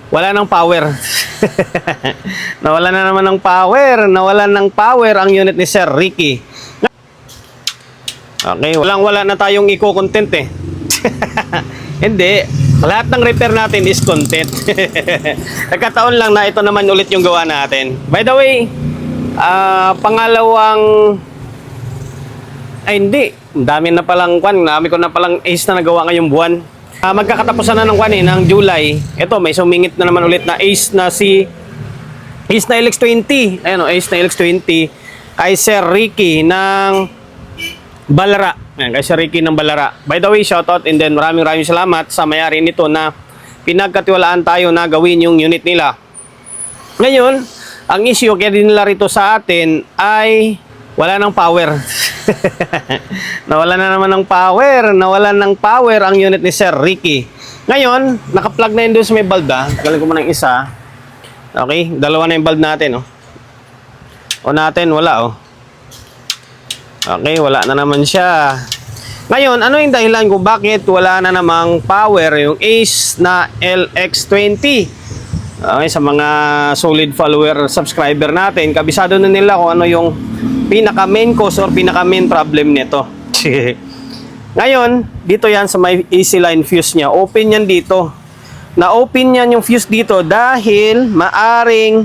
Wala ng power. Nawalan na naman ng power. Nawalan ng power ang unit ni Sir Ricky. Okay, wala na tayong eco-content eh. Hindi. Lahat ng repair natin is content. Nagkataon lang na ito naman ulit yung gawa natin. By the way, pangalawang... Ay hindi. Dami ko na palang ace na nagawa ngayong buwan. Magkakatapusan na ng ng July. Ito, may sumingit na naman ulit na ace na LX20. Ayan o, ace na LX20 kay Sir Ricky ng Balara. Ayan, kay Sir Ricky ng Balara. By the way, shoutout and then maraming salamat sa may-ari nito na pinagkatiwalaan tayo na gawin yung unit nila. Ngayon, ang issue kaya din nila rito sa atin ay wala ng power. Nawalan na naman ng power. Nawalan ng power ang unit ni Sir Ricky. Ngayon, naka-plug na yun doon sa may bulb. Galing ko muna ng isa. Okay, dalawa na yung bulb natin. O natin, wala. Okay, wala na naman siya. Ngayon, ano yung dahilan kung bakit wala na namang power yung Ace na LX20? Okay, sa mga solid follower subscriber natin, kabisado na nila kung ano yung pinaka-main cause or pinaka-main problem nito. Ngayon, dito yan sa may AC line fuse niya. Open yan dito. Na-open yan yung fuse dito dahil maaring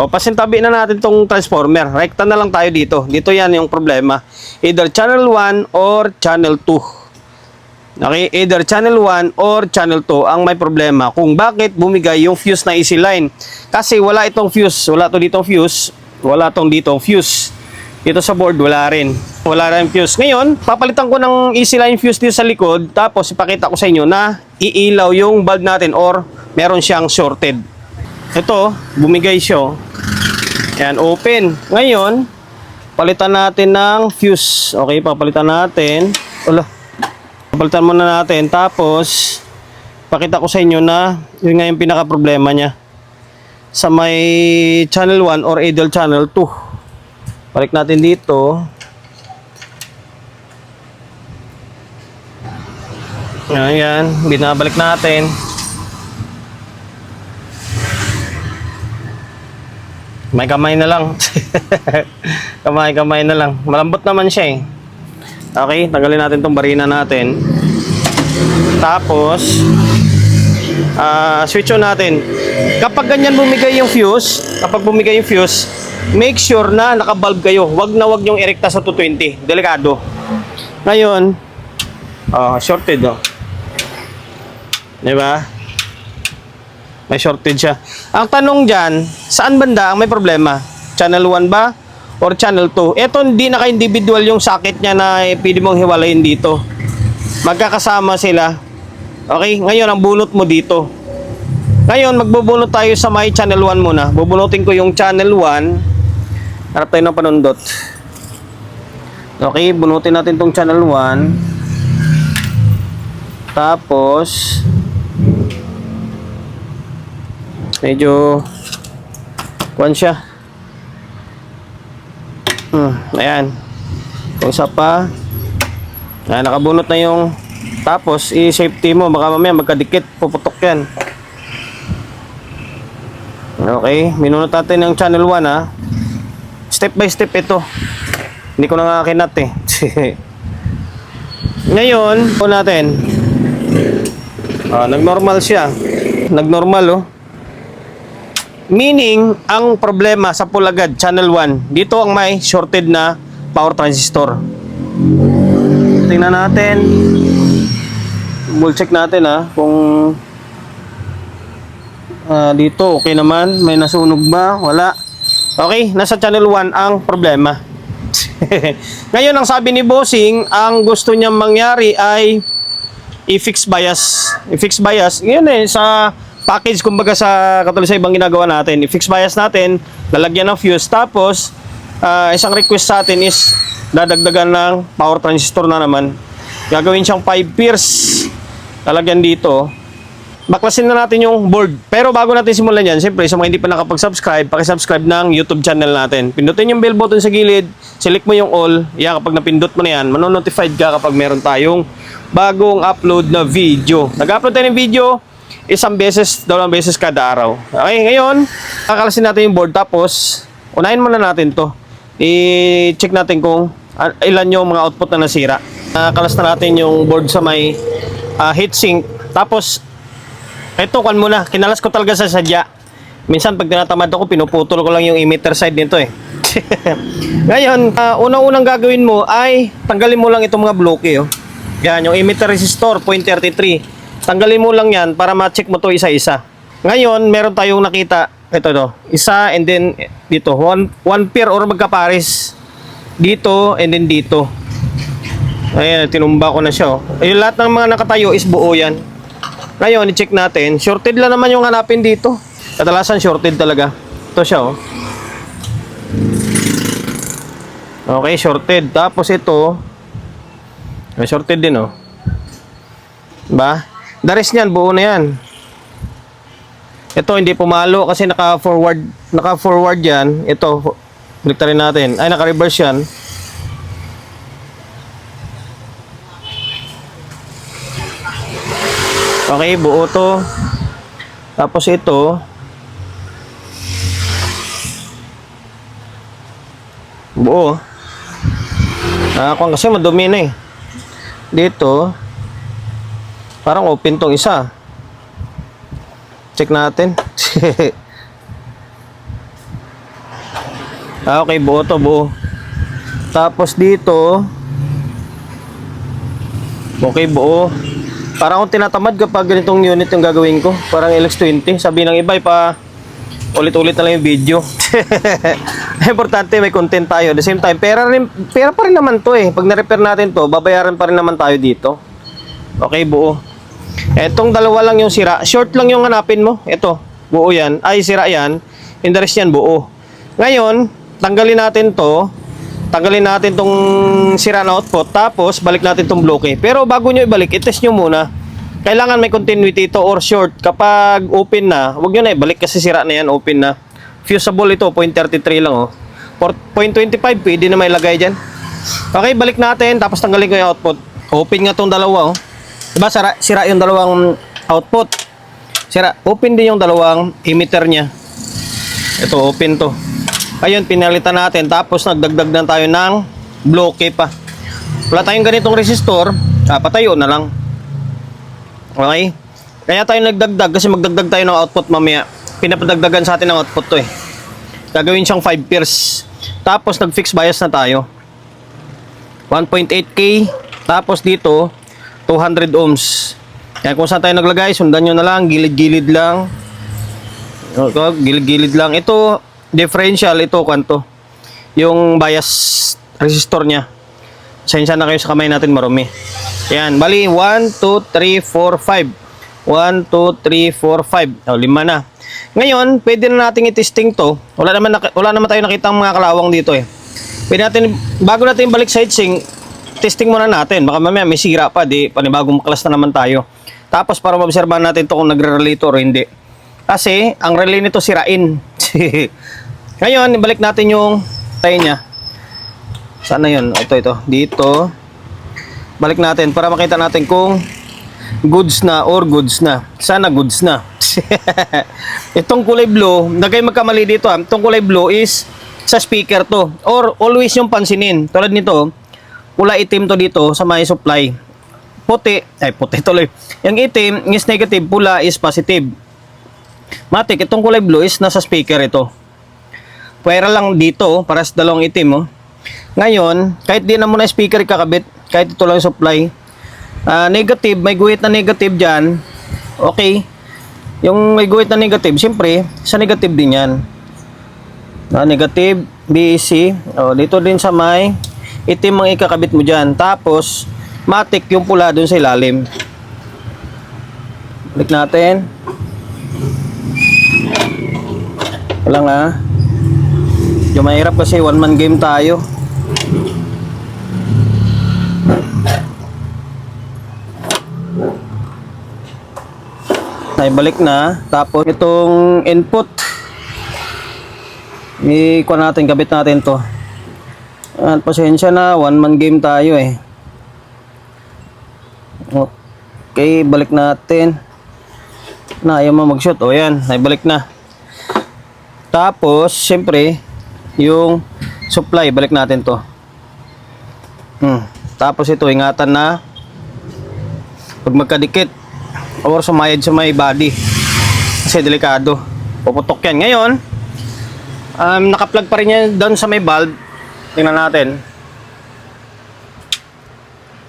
pasintabi na natin tong transformer. Rekta na lang tayo dito. Dito yan yung problema. Either channel 1 or channel 2. Okay? Either channel 1 or channel 2 ang may problema kung bakit bumigay yung fuse na AC line. Kasi wala itong fuse. Wala to ditong fuse. Wala tong ditong fuse. Dito sa board, wala rin. Wala rin fuse. Ngayon, papalitan ko ng AC line fuse dito sa likod. Tapos, ipakita ko sa inyo na iilaw yung bulb natin or meron siyang shorted. Ito, bumigay siya. Ayan, open. Ngayon, palitan natin ng fuse. Okay, papalitan natin. Papalitan muna natin. Tapos, pakita ko sa inyo na yun nga yung pinaka-problema niya. Sa may channel 1 or idle channel 2. Balik natin dito. Ayan, binabalik natin. May kamay na lang. Kamay na lang. Malambot naman siya eh. Okay, tanggalin natin tong barina natin. Tapos, switch on natin. Kapag ganyan bumigay yung fuse, make sure na naka-bulb kayo. Wag yung erekta sa 220. Delikado. Ngayon, shorted Diba? May shortage siya. Ang tanong dyan, saan banda ang may problema? Channel 1 ba? Or channel 2? Ito hindi naka-individual yung socket niya na pwede mong hiwalayin dito. Magkakasama sila. Okay? Ngayon, ang bunot mo dito. Ngayon, magbubunot tayo sa may channel 1 muna. Bubunutin ko yung channel 1. Harap tayo ng panundot. Okay, bunutin natin tong channel 1. Tapos, medyo kuwan siya. Ayan. Kung isa pa. Ayan, nakabunot na yung tapos, i-safety mo. Baka mamaya magkadikit. Puputok yan. Okay. Minunot natin yung channel 1 Step by step ito. Hindi ko na nga kinat eh. Ngayon, po natin. Nag-normal siya. Nag-normal Meaning, ang problema sa pulagad, channel 1, dito ang may shorted na power transistor. Tingnan natin. Bull check natin kung dito okay naman. May nasunog ba? Wala. Okay, nasa channel 1 ang problema. Ngayon, ang sabi ni Bossing, ang gusto niyang mangyari ay i-fix bias. I-fix bias, yun sa package, kumbaga sa katulad sa ibang ginagawa natin, i-fix bias natin, lalagyan ng fuse, tapos isang request sa atin is dadagdagan ng power transistor na naman. Gagawin siyang 5 pairs, lalagyan dito. Baklasin na natin yung board. Pero bago natin simulan yan, siyempre sa mga hindi pa nakapag-subscribe, pakisubscribe ng YouTube channel natin. Pindutin yung bell button sa gilid, select mo yung all. Yan, kapag napindot mo na yan, manonotified ka kapag meron tayong bagong upload na video. Nag-upload tayo ng video isang beses, dalawang beses kada araw. Okay, ngayon, kakalasin natin yung board tapos unahin muna natin to. I-check natin kung ilan yung mga output na nasira. Kalas na natin yung board sa may heatsink. Tapos, ito, kan muna. Kinalas ko talaga sa sadya. Minsan, pag tinatamad ako, pinuputol ko lang yung emitter side nito eh. Ngayon, unang-unang gagawin mo ay tanggalin mo lang itong mga bloke. Oh. Yan, yung emitter resistor, 0.33. Tanggalin mo lang yan para ma-check mo to isa-isa. Ngayon, meron tayong nakita. Ito to. Isa and then dito. One pair or magkapares. Dito and then dito. Ayan, tinumba ko na siya. Yung lahat ng mga nakatayo is buo yan. Ngayon, i-check natin. Shorted lang naman yung hanapin dito. Kadalasan shorted talaga. Ito siya oh. Okay, shorted. Tapos ito. Shorted din oh. Diba? The rest niyan, buo na yan. Ito, hindi pumalo kasi naka-forward yan. Ito, balik rin natin. Ay, naka-reverse yan. Okay, buo to. Tapos ito. Buo. Kung kasi madumi na eh. Dito. Parang open tong isa. Check natin. Okay, buo to, buo. Tapos dito. Okay, buo. Parang akong tinatamad kapag ganitong unit yung gagawin ko. Parang LX20. Sabi ng iba, pa ulit-ulit na lang yung video. Importante, may content tayo. At the same time, pera pa rin naman to eh. Pag na-repair natin to, babayaran pa rin naman tayo dito. Okay, buo. Etong dalawa lang yung sira. Short lang yung hanapin mo. Ito, buo yan. Ay, sira yan. In the rest yan, buo. Ngayon, tanggalin natin to. Tanggalin natin tong sira na output. Tapos, balik natin tong bloke. Pero bago nyo ibalik, itest nyo muna. Kailangan may continuity ito or short. Kapag open na, huwag nyo na ibalik kasi sira na yan, open na. Fusible ito, 0.33 lang oh. 0.25, pwede na may lagay dyan. Okay, balik natin. Tapos tanggalin ko yung output. Open nga tong dalawa oh. Diba, sira yung dalawang output. Sira, open din yung dalawang emitter niya. Ito, open to. Ayun, pinalitan natin. Tapos, nagdagdag na tayo ng bloke pa. Wala tayong ganitong resistor. Patayo na lang. Okay? Kaya tayo nagdagdag kasi magdagdag tayo ng output mamaya. Pinapadagdagan sa atin ng output to eh. Gagawin siyang 5 pairs. Tapos, nag-fix bias na tayo. 1.8K. Tapos dito, 200 ohms. Kaya kung saan tayo naglagay, sundan nyo na lang. Gilid-gilid lang. Gilid-gilid lang. Ito, differential. Ito, kanto. Yung bias resistor niya. Sensya na kayo sa kamay natin marumi. Yan. Bali, 1, 2, 3, 4, 5. 1, 2, 3, 4, 5. O, 5 na. Ngayon, pwede na natin i-testing to. Wala naman tayo nakita mga kalawang dito eh. Pwede natin, bago natin balik sa heatsink, testing muna natin. Baka mamaya may sira pa, di panibagong maklas na naman tayo. Tapos para maobserbahan natin to kung nagre-relay to or hindi. Kasi, ang relay nito sirain. Ngayon, balik natin yung tayo niya. Saan na yun? Ito. Dito. Balik natin para makita natin kung goods na or goods na. Sana goods na. Itong kulay blue, nagay magkamali dito ha. Itong kulay blue is sa speaker to. Or always yung pansinin. Tulad nito, kulay itim to dito sa may supply. Puti tuloy. Yung itim is negative, pula is positive. Matik, itong kulay blue is nasa speaker ito. Pwera lang dito, para sa dalawang itim oh. Ngayon, kahit di na muna speaker kakabit, kahit ito lang supply. Negative, may guhit na negative dyan. Okay. Yung may guhit na negative, siyempre, sa negative din yan. Negative, BEC. Dito din sa may itim ang ikakabit mo dyan. Tapos, matik yung pula dun sa ilalim. Balik natin. Wala nga. Yung mahirap kasi one man game tayo. Naibalik na. Tapos itong input, ikuha natin, kabit natin to. At pasensya na, one man game tayo eh. Okay, balik natin. na ayaw mo mag-shoot. O yan, naibalik na. Tapos, syempre, yung supply, balik natin to. Tapos ito, ingatan na pag magkadikit or sumayad sa may body. Kasi delikado. Puputok yan. Ngayon, naka-plug pa rin yan doon sa may valve. Tingnan natin.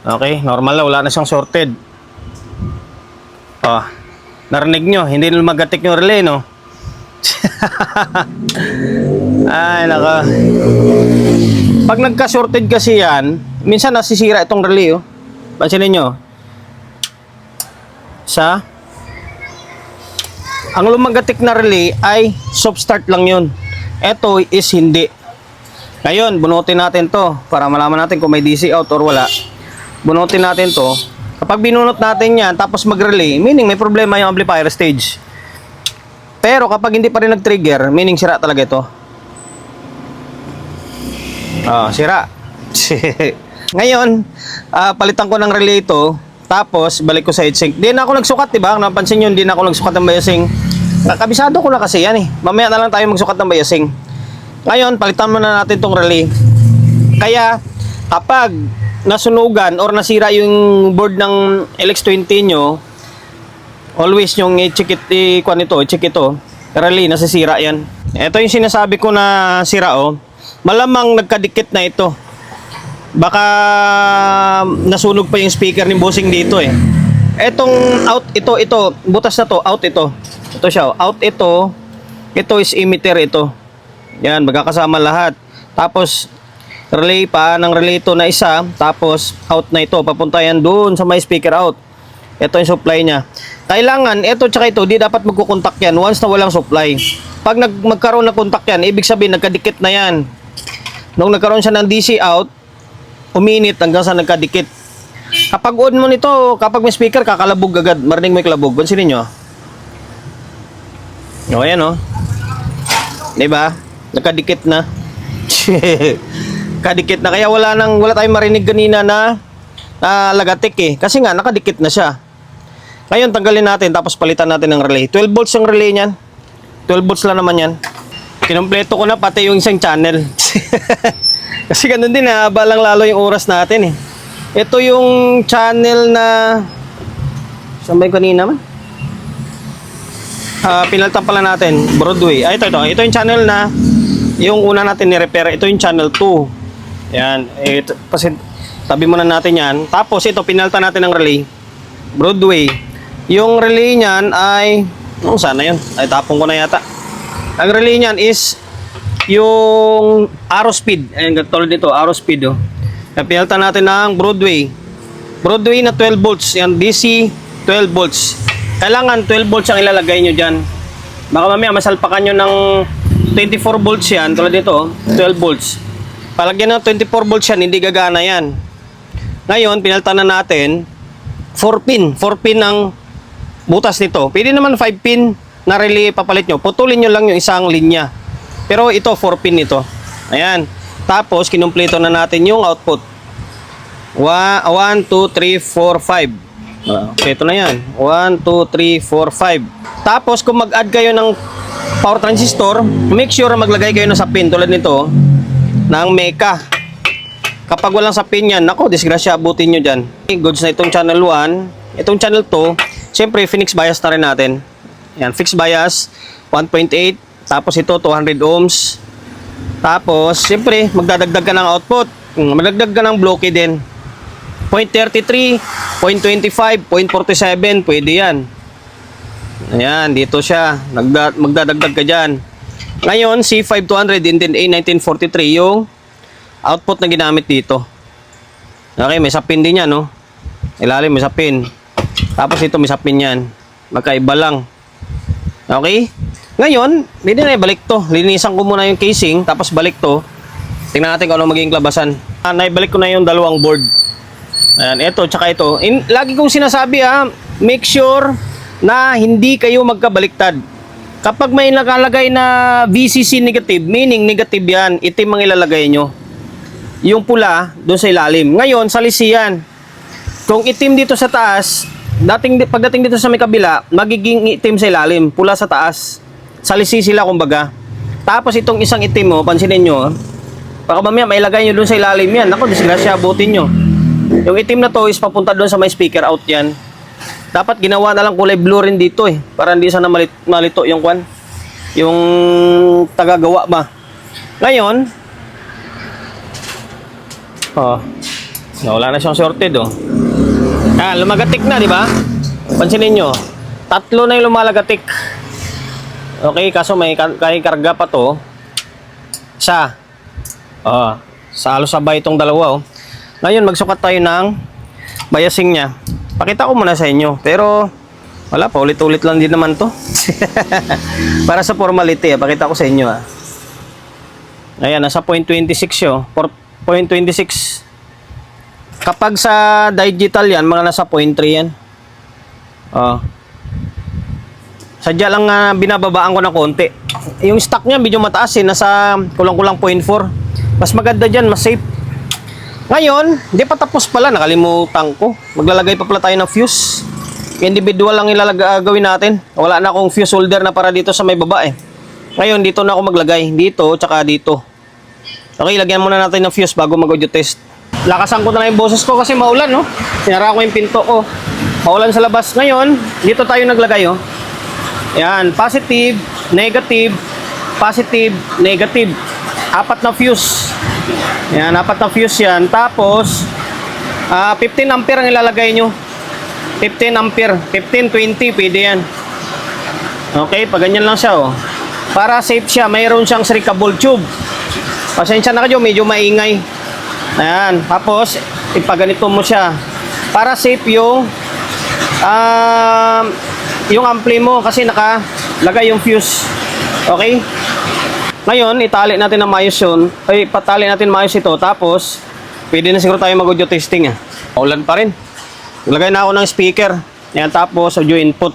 Okay, normal na. Wala na siyang shorted. Oh, narinig nyo. Hindi na magatik yung relay, no? Ay, naka. Pag nagka-shorted kasi yan, minsan nasisira itong relay, oh. Pansinin nyo. Ang lumagatik na relay ay soft start lang yun. Ito is hindi. Ngayon, bunutin natin to para malaman natin kung may DC out or wala. Bunutin natin to. Kapag binunot natin yan, tapos mag-relay, meaning may problema yung amplifier stage. Pero kapag hindi pa rin nag-trigger, meaning sira talaga ito. Sira. Ngayon, palitan ko ng relay ito, tapos balik ko sa heatsink. Di na ako nagsukat, diba? Napansin nyo, hindi na ako nagsukat ng biasing. Kabisado ko na kasi yan eh. Mamaya na lang tayo magsukat ng biasing. Ngayon, palitan muna natin itong relay. Kaya, kapag nasunugan or nasira yung board ng LX20 nyo, always yung i-check ito, relay, nasisira yan. Ito yung sinasabi ko na sira, oh. Malamang nagkadikit na ito. Baka nasunog pa yung speaker ni bossing dito eh. Etong out, ito, butas na to, out ito. Ito siya, out ito. Ito is emitter ito. Yan, magkakasama lahat. Tapos, relay pa ng relay ito na isa. Tapos, out na ito. Papunta yan doon sa may speaker out. Ito yung supply niya. Kailangan, ito tsaka ito, di dapat magkukontak yan once na walang supply. Pag magkaroon ng kontak yan, ibig sabihin, nagkadikit na yan. Nung nagkaroon siya ng DC out, uminit hanggang sa nagkadikit. Kapag on mo nito, kapag may speaker, kakalabog agad. Marinig mo yung kalabog. Pansinin nyo. O, ayan o. Diba? Nakadikit na. Kadikit na. Kaya wala tayong marinig kanina na lagatik eh. Kasi nga, nakadikit na siya. Ngayon, tanggalin natin. Tapos palitan natin ng relay. 12 volts yung relay niyan. 12 volts lang naman yan. Kinumpleto ko na pati yung isang channel. Kasi ganun din, balang lalo yung oras natin eh. Ito yung channel na saan ba yung kanina man? Pinalitan pala natin, Broadway. Ito yung channel na yung una natin ni-repair. Ito yung channel 2. Yan. Kasi tabi muna natin yan. Tapos ito, pinalitan natin ng relay. Broadway. Yung relay niyan ay sana yun? Ay, tapong ko na yata. Ang relay niyan is yung arrow speed. Ayan, tulad nito, arrow speed. Oh. Pinalitan natin ng Broadway. Broadway na 12 volts. Yan, DC 12 volts. Kailangan 12 volts ang ilalagay nyo dyan. Baka mamaya masalpakan nyo ng 24 volts yan. Tulad nito, 12 volts. Palagyan ng 24 volts yan, hindi gagana yan. Ngayon, pinalitan na natin 4 pin. 4 pin ang butas nito. Pwede naman 5 pin na relay papalit nyo. Putulin nyo lang yung isang linya. Pero ito, 4 pin ito. Ayan. Tapos, kinumpleto na natin yung output. 1, 2, 3, 4, 5. Okay, ito na yan. 1, 2, 3, 4, 5. Tapos, kung mag-add kayo ng power transistor, make sure maglagay kayo ng sapin. Tulad nito, ng Meka. Kapag walang sapin yan, nako, disgrasya, abutin nyo dyan. Goods na itong channel 1. Itong channel 2, siyempre, Phoenix bias na rin natin. Yan, fixed bias, 1.8. Tapos ito, 200 ohms. Tapos, siyempre, magdadagdag ka ng output. Magdagdag ka ng bloke din. 0.33, 0.25, 0.47, pwede yan. Ayan, dito siya. Magdadagdag ka dyan. Ngayon, C5200 din A1943 yung output na ginamit dito. Okay, may sapin din yan, no? Ilalim, may sapin. Tapos ito, may sapin yan. Magkaiba lang. Okay? Ngayon, hindi na ibalik to. Linisan ko muna yung casing, tapos balik to. Tingnan natin kung ano magiging labasan. Naibalik ko na yung dalawang board. Ayan, ito, tsaka ito. Lagi kong sinasabi make sure na hindi kayo magkabaliktad. Kapag may nakalagay na VCC negative, meaning negative yan, itim ang ilalagay nyo. Yung pula, doon sa ilalim. Ngayon, salisi yan. Kung itim dito sa taas, pagdating dito sa may kabila, magiging itim sa ilalim, pula sa taas. Salisi sila kumbaga. Tapos itong isang itim mo, pansinin nyo, baka mamaya mailagay nyo dun sa ilalim yan. Ako, disgrasya, abutin nyo. Yung itim na to is papunta dun sa may speaker out yan. Dapat ginawa na lang kulay blue rin dito para hindi sana malito yung kwan. Yung tagagawa ba. Ngayon, wala na siyang sorted lumagatik na, di ba? Pansinin nyo, 3 na yung lumalagatik. Okay, kaso may karga pa to. Sa halos sabay itong dalawa Ngayon, magsukat tayo ng biasing niya. Pakita ko muna sa inyo. Pero, wala pa, ulit-ulit lang din naman to. Para sa formality, pakita ko sa inyo Ayan, nasa 0.26 yun. 0.26. Kapag sa digital yan, mga nasa 0.3 yan. Sadya lang binababaan ko na konti. Yung stock niya medyo mataas nasa kulang-kulang 0.4. Mas maganda dyan, mas safe. Ngayon, hindi pa tapos pala, nakalimutan ko. Maglalagay pa pala tayo ng fuse. Individual lang gawin natin. Wala na akong fuse holder na para dito sa may baba Ngayon, dito na ako maglagay. Dito, tsaka dito. Okay, lagyan muna natin ng fuse bago mag-audio test. Lakasan ko na lang yung boses ko kasi maulan, Sinara ko yung pinto ko. Maulan sa labas. Ngayon, dito tayo naglagay, Yan, positive, negative, positive, negative. 4 na fuse. Yan, 4 na fuse yan. Tapos, 15 ampere ang ilalagay nyo. 15 ampere. 15, 20, pwede yan. Okay, pag ganyan lang siya, Para safe siya, mayroon siyang shrikable tube. Pasensya na kayo, medyo maingay. Ayan, tapos ipaganito mo siya para safe yung ampli mo kasi nakalagay yung fuse. Okay? Ngayon, itali natin ng maayos yun. Patali natin maayos ito. Tapos, pwede na siguro tayo mag-audio testing. Paulan pa rin. Lagay na ako ng speaker. Ayan, tapos audio input.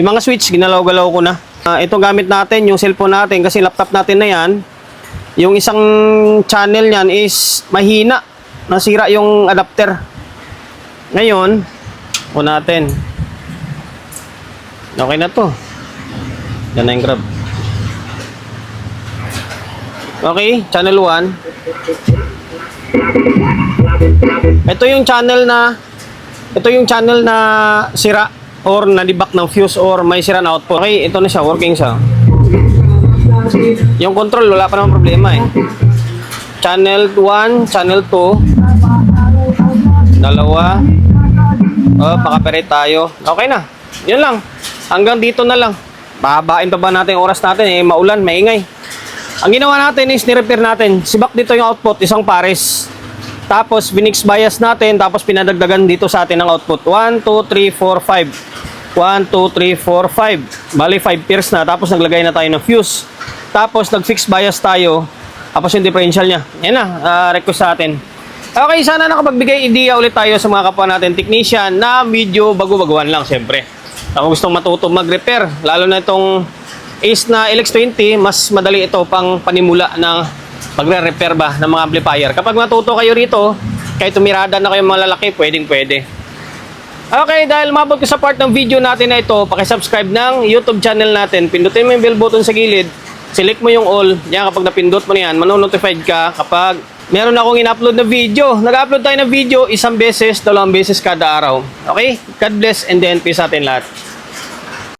Yung mga switch, ginalaw-galaw ko na. Ito gamit natin, yung cellphone natin kasi laptop natin na yan. Yung isang channel niyan is mahina. Nasira yung adapter. Ngayon, natin. Okay na to. Yan na yung grab. Okay, channel 1. Ito yung channel na sira or nalibak ng fuse or may sira na output. Okay, ito na siya, working siya. Yung control, wala pa namang problema Channel 1, channel 2. Dalawa. Pakaperate tayo. Okay na. Yun lang. Hanggang dito na lang. Pahabain pa ba natin yung oras natin? Maulan, maingay. Ang ginawa natin is ni-repair natin. Sibak dito yung output, isang pares. Tapos, binix bias natin. Tapos, pinadagdagan dito sa atin ng output. 1, 2, 3, 4, 5. 1, 2, 3, 4, 5. Bali, 5 pairs na. Tapos, naglagay na tayo ng fuse. Tapos, nag-fix bias tayo. Tapos, yung differential niya. Yan na, request sa atin. Okay, sana nakapagbigay idea ulit tayo sa mga kapwa natin technician na medyo bago-baguhan lang, siyempre. Kung gustong matuto mag-repair, lalo na itong Ace na LX20, mas madali ito pang panimula ng pagre-repair ba ng mga amplifier. Kapag matuto kayo rito, kahit tumirada na kayo malalaki, pwedeng-pwede. Okay, dahil mabot ko sa part ng video natin na ito, pakisubscribe ng YouTube channel natin. Pindutin mo yung bell button sa gilid. Select mo yung all. Yan, kapag napindot mo na yan, manonotified ka kapag meron akong in-upload na video. Nag-upload tayo ng video 1 beses, 2 beses kada araw. Okay? God bless and then peace sa atin lahat.